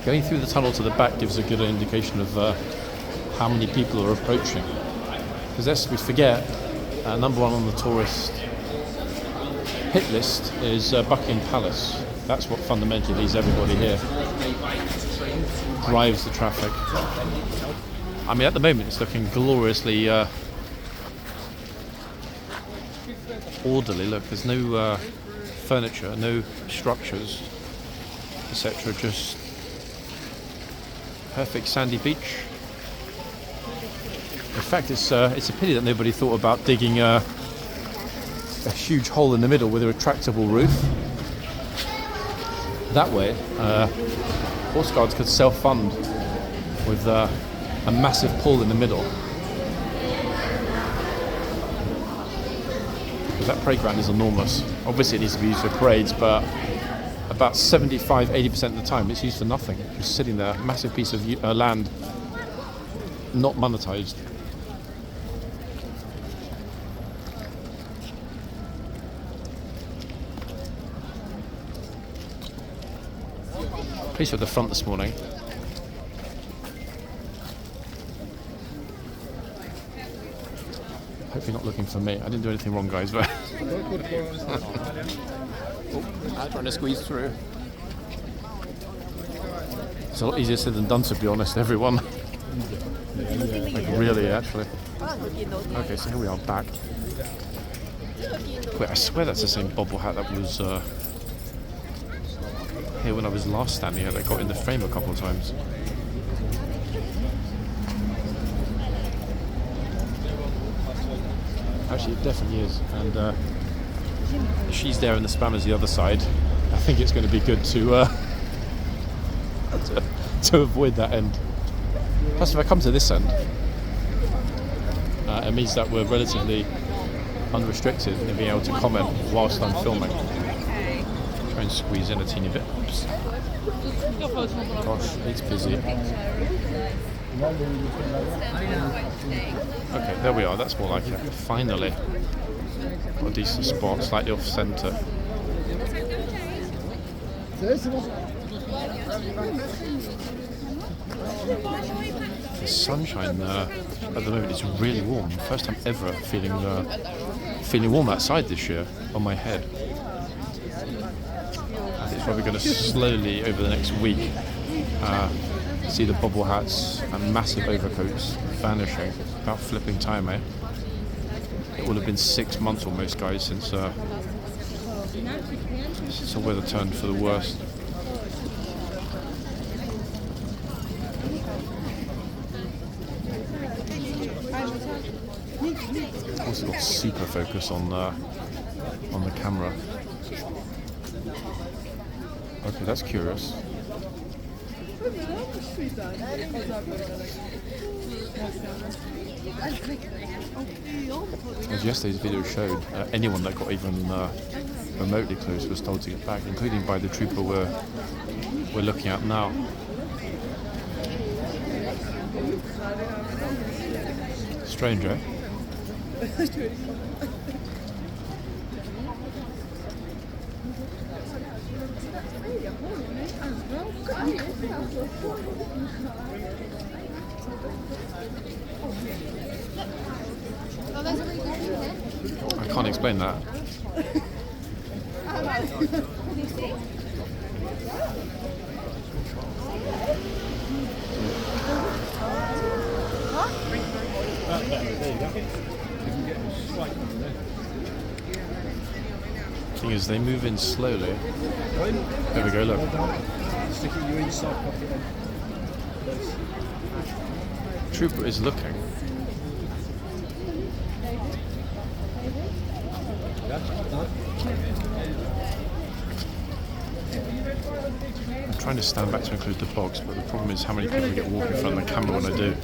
Going through the tunnel to the back gives a good indication of how many people are approaching. Because lest we forget, number one on the tourist hit list is Buckingham Palace. That's what fundamentally leads everybody here. Drives the traffic. I mean, at the moment it's looking gloriously orderly. Look, there's no furniture, no structures, etc. Just perfect sandy beach. In fact, it's a pity that nobody thought about digging a huge hole in the middle with a retractable roof. That way, horseguards could self-fund with a massive pool in the middle. Because that parade ground is enormous. Obviously, it needs to be used for parades, but about 75-80% of the time, it's used for nothing. Just sitting there, massive piece of land, not monetized. Police were at the front this morning. Hope you're not looking for me. I didn't do anything wrong, guys, but I'm trying to squeeze through. It's a lot easier said than done, to be honest, everyone. Like, really, actually. Okay, so here we are back. Wait, I swear that's the same bobble hat that was here when I was last standing here, that got in the frame a couple of times. Actually, it definitely is. And she's there and the spammer's the other side. I think it's going to be good to avoid that end. Plus, if I come to this end, it means that we're relatively unrestricted in being able to comment whilst I'm filming. Try and squeeze in a teeny bit. Oops. Gosh, it's busy. Okay, there we are. That's more like it. Finally. Got a decent spot, slightly off centre. The sunshine at the moment is really warm. First time ever feeling warm outside this year on my head. I think it's probably going to slowly over the next week see the bobble hats and massive overcoats vanishing. About flipping time, eh? It will have been 6 months almost, guys, since the weather turned for the worst. Also got super focus on the camera. Okay, that's curious. As yesterday's video showed, anyone that got even remotely close was told to get back, including by the trooper we're looking at now. Strange, eh? I can't explain that. Thing is, they move in slowly. There we go, look. Trooper is looking. I'm trying to stand back to include the box, but the problem is how many people get walking in front of the camera when I do.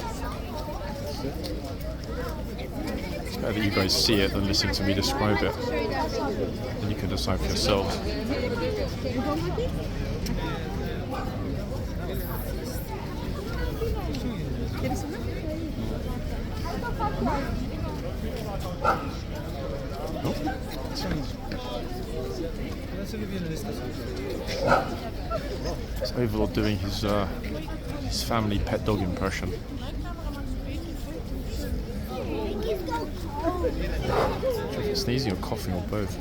It's better that you guys see it than listen to me describe it. Then you can decide for yourselves. It's Overlord doing his family pet dog impression. Sneezing or coughing or both.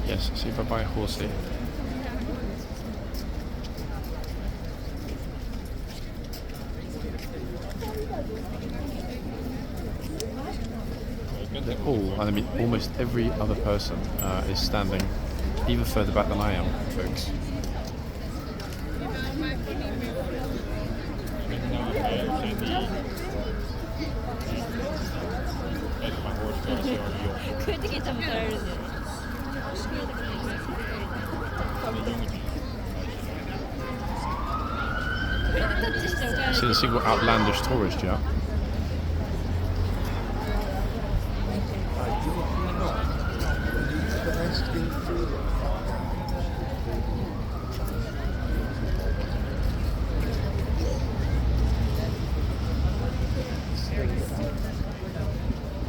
Yes, see if I buy a horsey. They're all, I mean, almost every other person is standing even further back than I am, folks. See the single outlandish tourist, yeah?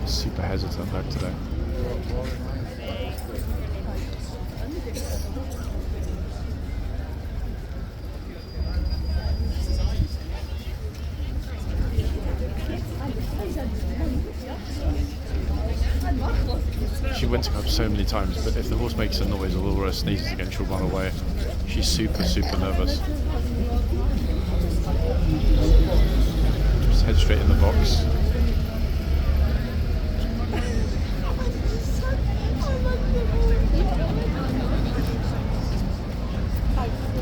Super hesitant though today. She went to go up so many times, but if the horse makes a noise or sneezes again, she'll run away. She's super nervous. Just head straight in the box.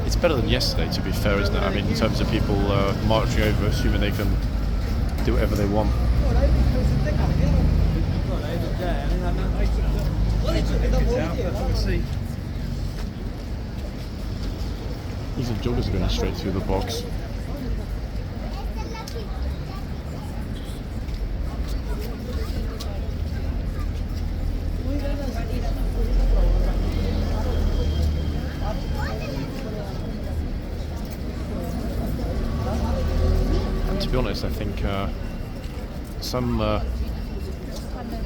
It's better than yesterday, to be fair, isn't it? I mean, in terms of people marching over, assuming they can do whatever they want. Even joggers are going straight through the box. And to be honest, I think some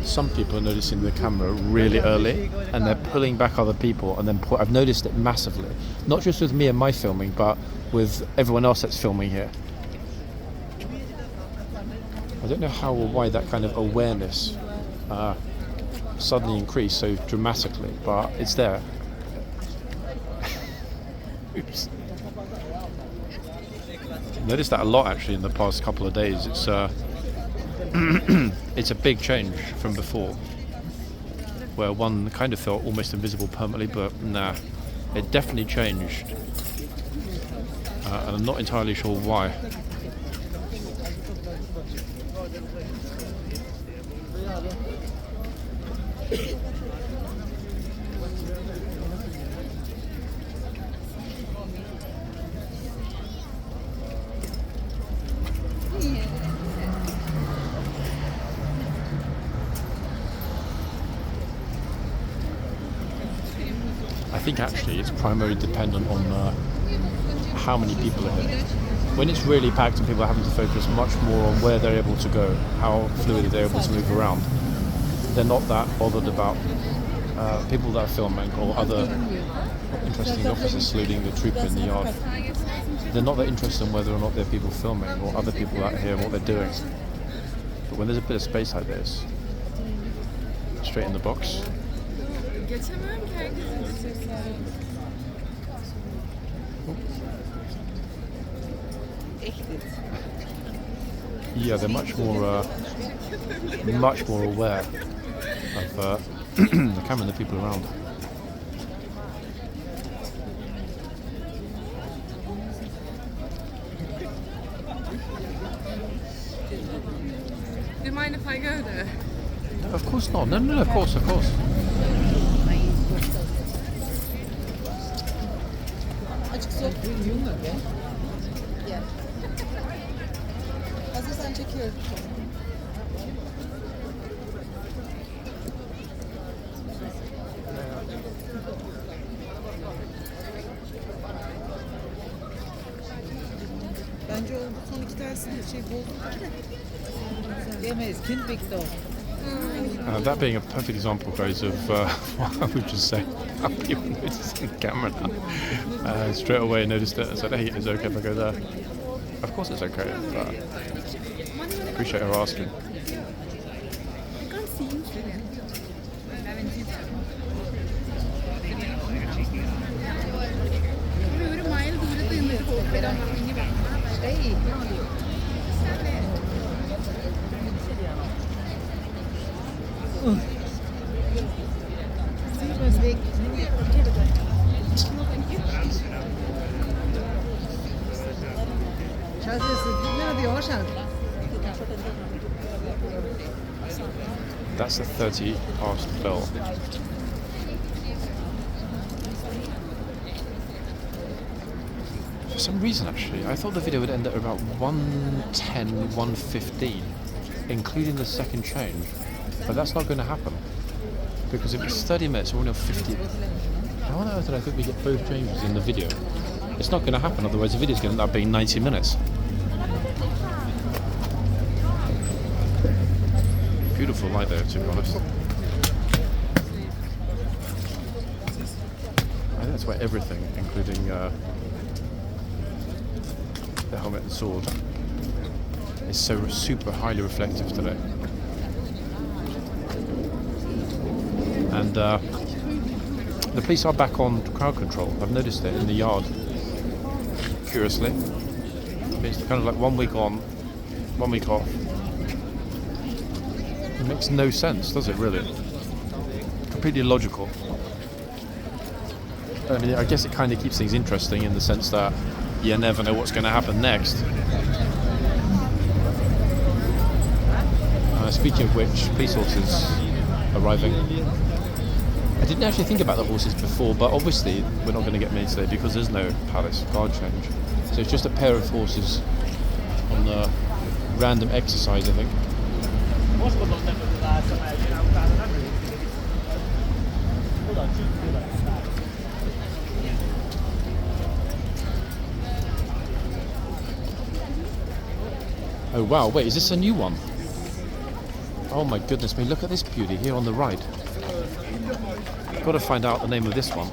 some people are noticing the camera really early and they're pulling back other people, and then I've noticed it massively, not just with me and my filming, but with everyone else that's filming here. I don't know how or why that kind of awareness suddenly increased so dramatically, but it's there. Oops. Noticed that a lot actually in the past couple of days. It's it's a big change from before, where one kind of felt almost invisible permanently, but nah, it definitely changed, and I'm not entirely sure why. I think actually it's primarily dependent on how many people are here. When it's really packed and people are having to focus much more on where they're able to go, how fluidly they're able to move around, they're not that bothered about people that are filming or other interesting officers saluting the trooper in the yard. They're not that interested in whether or not there are people filming or other people out here and what they're doing. But when there's a bit of space like this, straight in the box. Yeah, they're much more aware of the camera and the people around. Do you mind if I go there? No, of course not. No, of course. Açık soğuk junge, gell? Ja. Was ist ein Ticket? Bence o son iki tanesini bozdu. Yemeyiz. Kind biegt doch. That being a perfect example, guys, of what I would just say. How people noticing the camera now. Straight away noticed it and said, hey, is it okay if I go there? Of course it's okay, but I appreciate her asking. That's the 30 past bell. For some reason, actually, I thought the video would end at about 1:10, 1:15, including the second change. But that's not going to happen. Because if it's 30 minutes, we're only on 50. How on earth did I think we get both changes in the video? It's not going to happen, otherwise the video's going to end up being 90 minutes. Beautiful light there, to be honest. I think that's why everything, including the helmet and sword, is so super highly reflective today. And the police are back on crowd control. I've noticed it in the yard. Curiously, it's kind of like 1 week on, 1 week off. It makes no sense, does it really? Completely illogical. I mean, I guess it kind of keeps things interesting in the sense that you never know what's going to happen next. Speaking of which, police horses arriving. I didn't actually think about the horses before, but obviously we're not going to get many today because there's no palace guard change. So it's just a pair of horses on the random exercise, I think. Oh wow, wait, is this a new one? Oh my goodness me, look at this beauty here on the right. Got to find out the name of this one.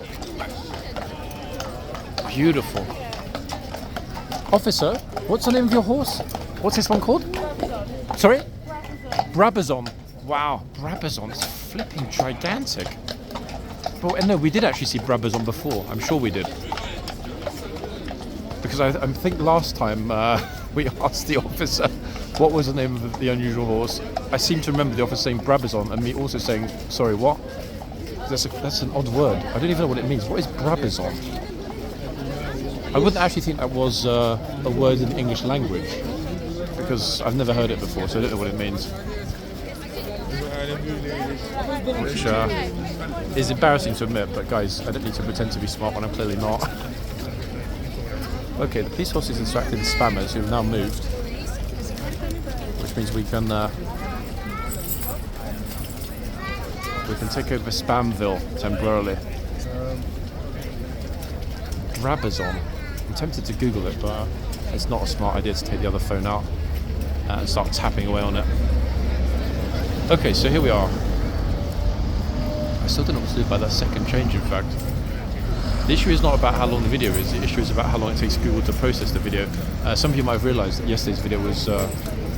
Beautiful. Officer, what's the name of your horse? What's this one called? Sorry? Brabazon. Wow, Brabazon. It's flipping gigantic. But no, we did actually see Brabazon before. I'm sure we did. Because I think last time we asked the officer what was the name of the unusual horse. I seem to remember the officer saying Brabazon and me also saying, sorry, what? That's an odd word. I don't even know what it means. What is Brabazon? I wouldn't actually think that was a word in the English language because I've never heard it before, so I don't know what it means. Which is embarrassing to admit, but guys, I don't need to pretend to be smart when I'm clearly not. Okay, the police horse is distracted the spammers who have now moved, which means we can take over Spamville temporarily. Brabazon. I'm tempted to Google it, but it's not a smart idea to take the other phone out and start tapping away on it. Okay, so here we are. I still don't know what to do about that second change, in fact. The issue is not about how long the video is, the issue is about how long it takes Google to process the video. Some of you might have realised that yesterday's video was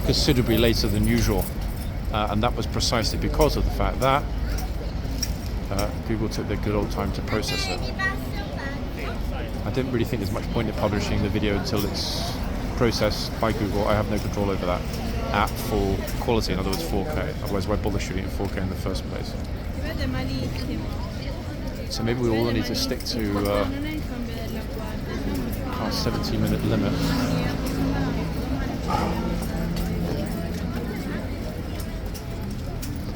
considerably later than usual, and that was precisely because of the fact that Google took their good old time to process it. I didn't really think there's much point in publishing the video until it's processed by Google. I have no control over that at full quality, in other words 4K, otherwise why bother shooting in 4K in the first place? So maybe we all need to stick to our 17-minute limit.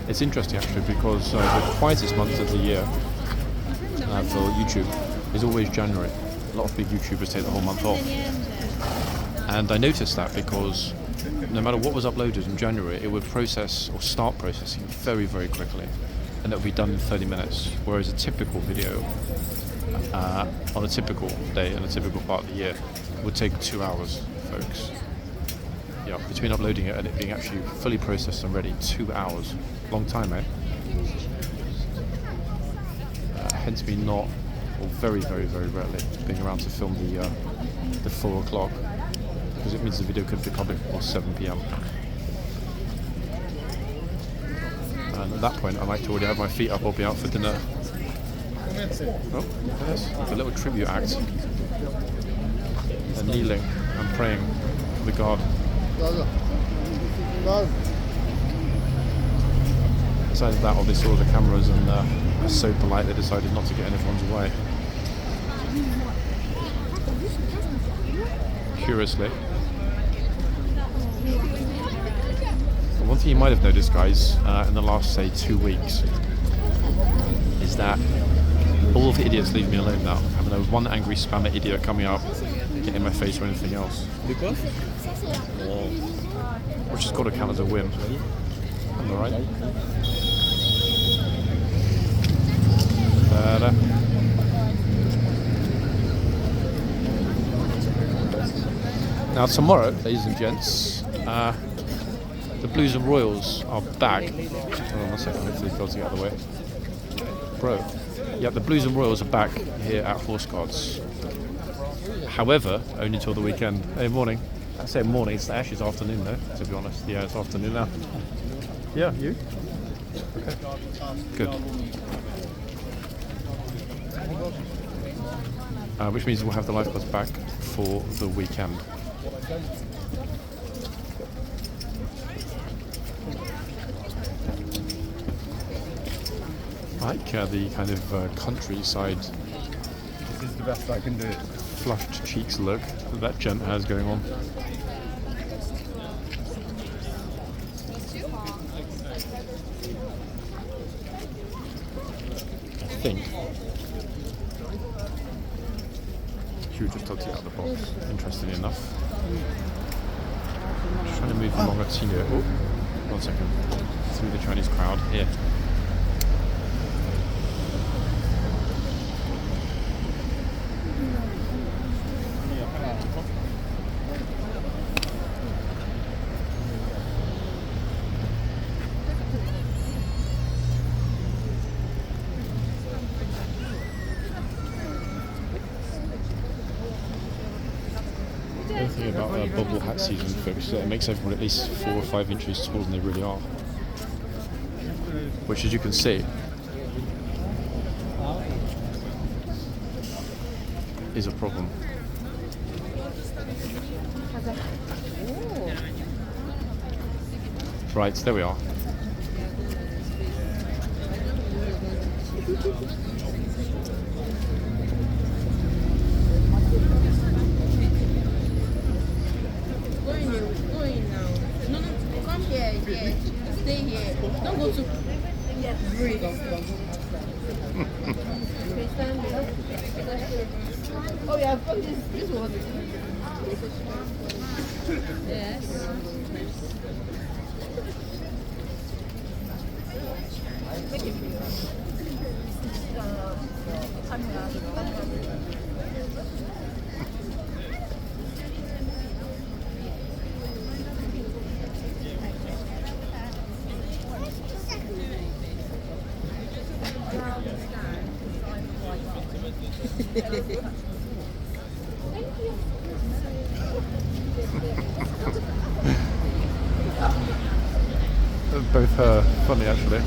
It's interesting actually because the quietest month of the year for YouTube is always January. A lot of big YouTubers take the whole month off. And I noticed that because no matter what was uploaded in January, it would process or start processing very, very quickly. And that would be done in 30 minutes. Whereas a typical video on a typical day in a typical part of the year would take 2 hours, folks. Yeah, between uploading it and it being actually fully processed and ready, 2 hours. Long time, eh? Hence me not, or very, very, very rarely, being around to film the 4 o'clock. Because it means the video could be published before 7 PM. And at that point, I might already have my feet up or be out for dinner. Oh, look at this. The little tribute act. They're kneeling and praying for the guard. Besides that, or they saw the cameras and are so polite they decided not to get in everyone's way. Curiously. One thing you might have noticed, guys, in the last, say, 2 weeks, is that all of the idiots leave me alone now. I haven't had one angry spammer idiot coming up, getting in my face or anything else. Which has got to count as a win. Am I right? Now tomorrow, ladies and gents, the Blues and Royals are back. Hold on 1 second, hopefully they'll get out of the way. Bro. Yeah, the Blues and Royals are back here at Horseguards. However, only till the weekend. Hey, morning. I say morning, it's actually afternoon though, to be honest. Yeah, it's afternoon now. Yeah, you? Okay. Good. Which means we'll have the lifeguards back for the weekend. I like the kind of countryside. This is the best I can do. Flushed cheeks look that gent has going on. I think Hugh just tugged it out of the box, interestingly enough. Just trying to move along a senior. Oh, 1 second. Through the Chinese crowd here. The thing about bubble hat season, folks, is that it makes everyone at least 4 or 5 inches taller than they really are. Which, as you can see, is a problem. Right, there we are. Going now. No, come here. Stay here. Don't go to break. Oh yeah, this one. Yes. Both funny actually.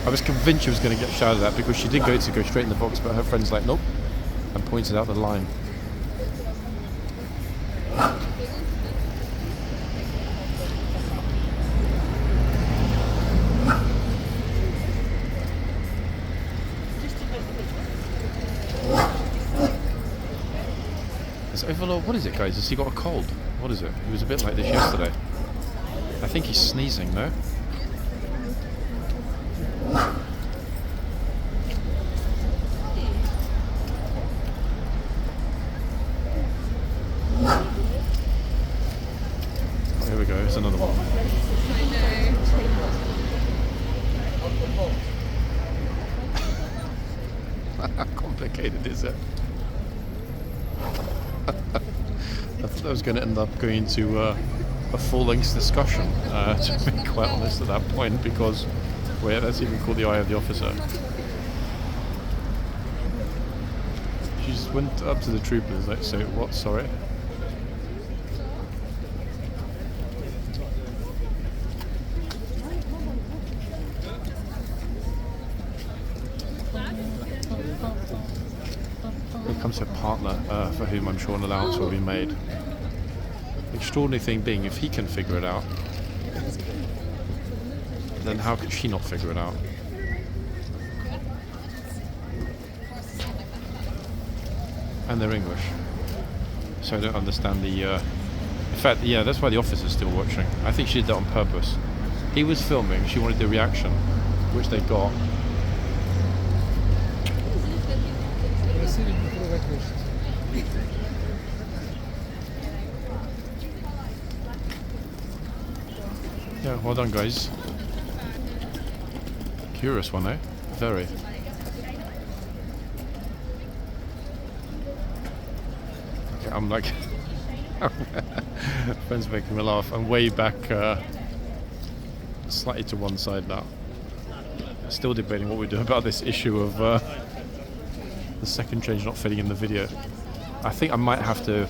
I was convinced she was going to get shouted at because she did go straight in the box, but her friend's like, nope, and pointed out the line. This Overlord, what is it, guys? Has he got a cold? What is it? He was a bit like this yesterday. I think he's sneezing, no? Oh, here we go, here's another one. How complicated is it? I thought that was going to end up going to a full-length discussion, to be quite honest at that point, because, wait, that's even called the eye of the officer. She just went up to the troopers, like, say, what, sorry? Here comes her partner, for whom I'm sure an allowance will be made. The extraordinary thing being, if he can figure it out, then how could she not figure it out? And they're English, so I don't understand the. In fact, yeah, that's why the officer's still watching. I think she did that on purpose. He was filming. She wanted the reaction, which they got. Yeah, well done, guys. Curious one, eh? Very. Okay, I'm like... Friends making me laugh. I'm way back, slightly to one side now. Still debating what we do about this issue of the second change not fitting in the video. I think I might have to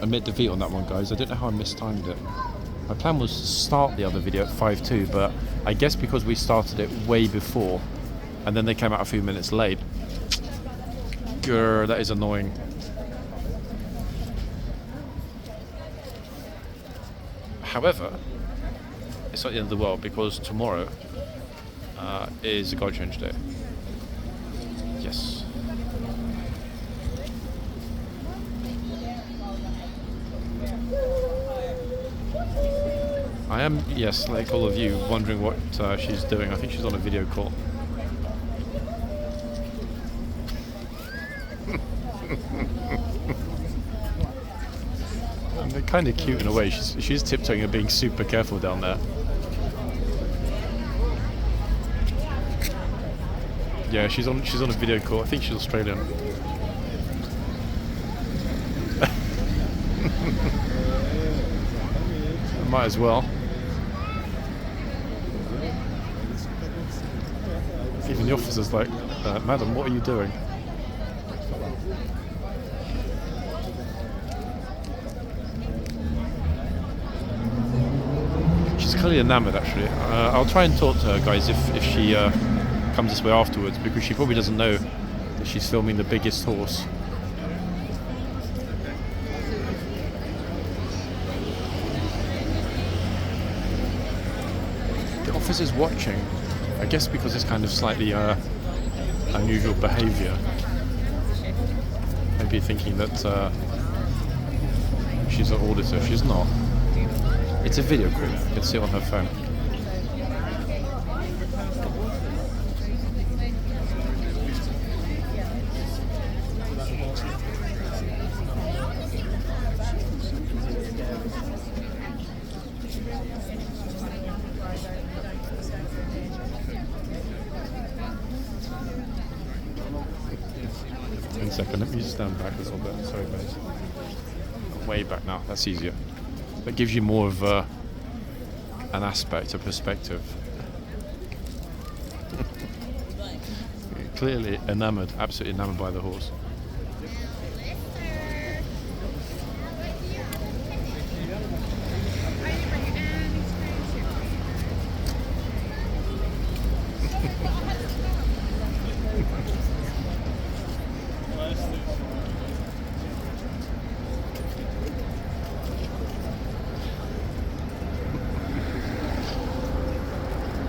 admit defeat on that one, guys. I don't know how I mistimed it. My plan was to start the other video at 5:02, but I guess because we started it way before, and then they came out a few minutes late. Grr, that is annoying. However, it's not the end of the world, because tomorrow is a guard change day. Yes. I am, yes, like all of you, wondering what she's doing. I think she's on a video call. And they're kind of cute in a way. She's tiptoeing and being super careful down there. Yeah, she's on a video call. I think she's Australian. Might as well. Even the officer's like, madam, what are you doing? She's clearly enamoured, actually. I'll try and talk to her, guys, if she comes this way afterwards, because she probably doesn't know that she's filming the biggest horse. The officer's watching, I guess because it's kind of slightly unusual behaviour. Maybe thinking that she's an auditor. She's not. It's a video call. You can see it on her phone. One second, let me just stand back a little bit. Sorry, guys. Way back now. That's easier. That gives you more of an aspect, a perspective. Clearly enamoured, absolutely enamoured by the horse.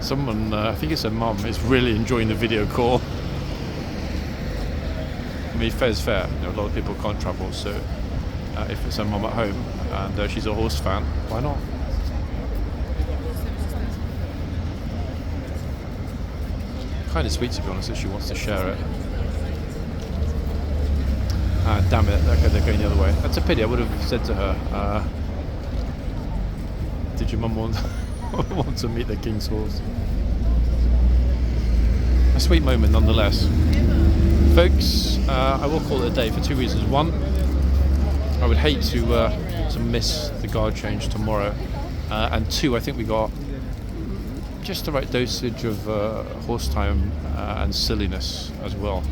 Someone, I think it's her mum, is really enjoying the video call. I mean, fair's fair. You know, a lot of people can't travel, so if it's her mum at home and she's a horse fan, why not? Kind of sweet, to be honest, if she wants to share it. Ah, damn it! Okay, they're going the other way. That's a pity. I would have said to her, "Did your mum want to meet the king's horse?" A sweet moment nonetheless. Folks, I will call it a day for two reasons. One, I would hate to miss the guard change tomorrow. And two, I think we got just the right dosage of horse time and silliness as well.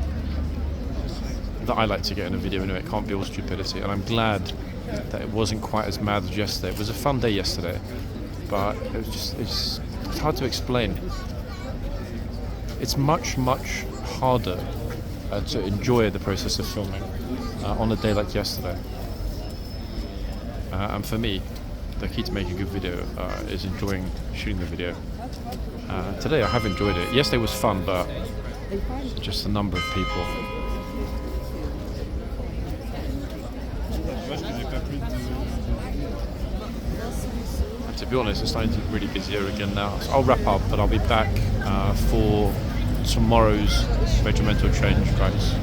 That I like to get in a video anyway. It can't be all stupidity. And I'm glad that it wasn't quite as mad as yesterday. It was a fun day yesterday, but it was just, it's hard to explain. It's much harder to enjoy the process of filming on a day like yesterday. And for me, the key to making a good video is enjoying shooting the video. Today I have enjoyed it. Yesterday was fun, but just the number of people. To be honest, it's starting to be really busier again now. So I'll wrap up, but I'll be back for tomorrow's regimental change, guys.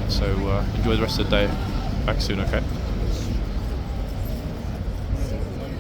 So enjoy the rest of the day. Back soon, okay?